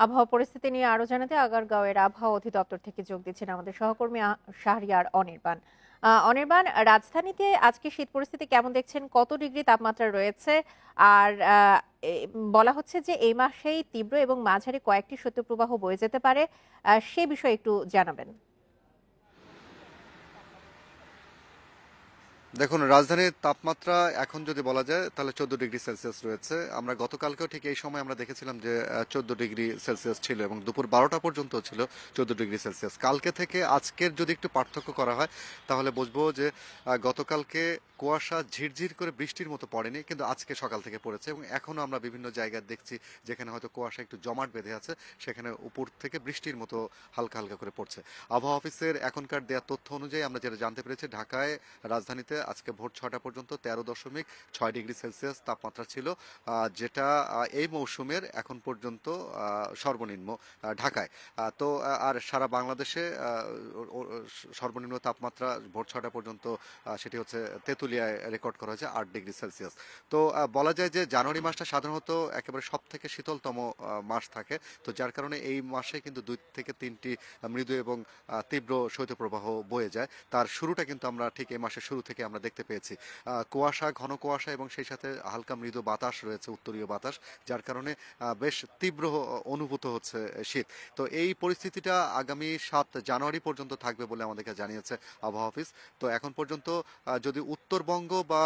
আবহাওয়া পরিস্থিতি নিয়ে আরো জানাতে আগারগাঁওয়ের আবহাওয়া অধিদপ্তর থেকে যোগ দিচ্ছেন আমাদের সহকর্মী শাহরিয়ার অনির্বাণ। অনির্বাণ, রাজধানীতে আজকে শীত পরিস্থিতি কেমন দেখছেন? কত ডিগ্রি তাপমাত্রা রয়েছে? আর বলা হচ্ছে যে এই মাসেই তীব্র এবং মাঝারি কয়েকটি শৈত্যপ্রবাহ বয়ে যেতে পারে, সে বিষয়ে একটু জানাবেন। দেখুন, রাজধানীর তাপমাত্রা এখন যদি বলা যায় তাহলে 14 ডিগ্রি সেলসিয়াস রয়েছে। আমরা গতকালকেও ঠিক এই সময় আমরা দেখেছিলাম যে 14 ডিগ্রি সেলসিয়াস ছিল এবং দুপুর 12টা পর্যন্ত ছিল 14 ডিগ্রি সেলসিয়াস। কালকে থেকে আজকের যদি একটু পার্থক্য করা হয় তাহলে বুঝবো যে গতকালকে কুয়াশা ঝিরঝির করে বৃষ্টির মতো পড়েনি, কিন্তু আজকে সকাল থেকে পড়েছে এবং এখনো আমরা বিভিন্ন জায়গায় দেখছি যেখানে হয়তো কুয়াশা একটু জমাট বেঁধে আছে, সেখানে উপর থেকে বৃষ্টির মতো হালকা হালকা করে পড়ছে। আবহাওয়া অফিসের এখনকার দেওয়া তথ্য অনুযায়ী আমরা যেটা জানতে পেরেছি, ঢাকায় রাজধানীতে আজকে ভোর 6টা পর্যন্ত 13.6 ডিগ্রি সেলসিয়াস তাপমাত্রা ছিল, যেটা এই মৌসুমের এখন পর্যন্ত সর্বনিম্ন ঢাকায়। তো আর সারা বাংলাদেশে সর্বনিম্ন তাপমাত্রা ভোর 6টা পর্যন্ত সেটি হচ্ছে তেঁতুলিয়ায় রেকর্ড করা হয়েছে 8 ডিগ্রি সেলসিয়াস। তো বলা যায় যে জানুয়ারি মাসটা সাধারণত একেবারে সব থেকে শীতলতম মাস থাকে, তো যার কারণে এই মাসে কিন্তু 2 থেকে 3টি মৃদু এবং তীব্র শৈত্যপ্রবাহ বয়ে যায়। তার শুরুটা কিন্তু আমরা ঠিক এই মাসের শুরু থেকে আমরা দেখতে পেয়েছি। কুয়াশা, ঘন কুয়াশা এবং সেই সাথে হালকা মৃদু বাতাস রয়েছে, উত্তরীয় বাতাস, যার কারণে বেশ তীব্র অনুভূত হচ্ছে শীত। তো এই পরিস্থিতিটা আগামী 7 জানুয়ারি পর্যন্ত থাকবে বলে আমাদেরকে জানিয়েছে আবহাওয়া অফিস। তো এখন পর্যন্ত যদি উত্তরবঙ্গ বা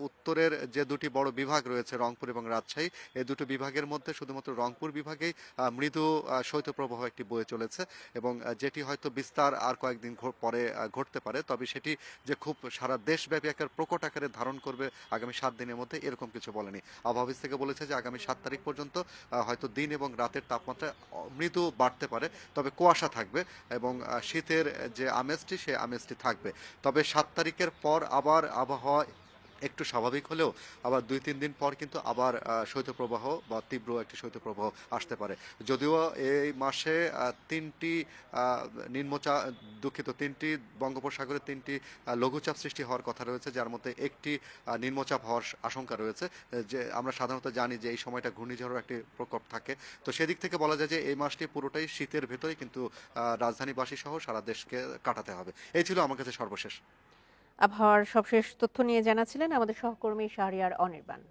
উত্তরের যে দুটি বড় বিভাগ রয়েছে রংপুর এবং রাজশাহী, এই দুটো বিভাগের মধ্যে শুধুমাত্র রংপুর বিভাগেই মৃদু শৈত্যপ্রবাহ একটি বয়ে চলেছে এবং যেটি হয়তো বিস্তার আর কয়েকদিন পরে ঘটতে পারে, তবে সেটি যে খুব সারা দেশব্যাপী একটা প্রকট আকারে ধারণ করবে আগামী 7 দিনের মধ্যে এরকম কিছু বলেনি। আবহাওয়া অফিস থেকে বলেছে যে আগামী 7 তারিখ পর্যন্ত হয়তো দিন এবং রাতের তাপমাত্রা মৃদু বাড়তে পারে, তবে কুয়াশা থাকবে এবং শীতের যে আমেজটি সে আমেজটি থাকবে। তবে 7 তারিখের পর আবার আবহাওয়া একটু স্বাভাবিক হলেও আবার 2-3 দিন পর কিন্তু আবার শৈত্যপ্রবাহ বা তীব্র একটি শৈত্যপ্রবাহ আসতে পারে। যদিও এই মাসে তিনটি নিম্নচাপ, দুঃখিত, তিনটি বঙ্গোপসাগরে তিনটি লঘুচাপ সৃষ্টি হওয়ার কথা রয়েছে, যার মধ্যে একটি নিম্নচাপ হওয়ার আশঙ্কা রয়েছে। যে আমরা সাধারণত জানি যে এই সময়টা ঘূর্ণিঝড়ের একটি প্রকোপ থাকে, তো সেদিক থেকে বলা যায় যে এই মাসটি পুরোটাই শীতের ভেতরে কিন্তু রাজধানীবাসী সহ সারা দেশকে কাটাতে হবে। এই ছিল আমার কাছে সর্বশেষ। আবহাওয়ার সবশেষ তথ্য নিয়ে জানাচ্ছিলেন আমাদের সহকর্মী শাহরিয়ার অনির্বাণ।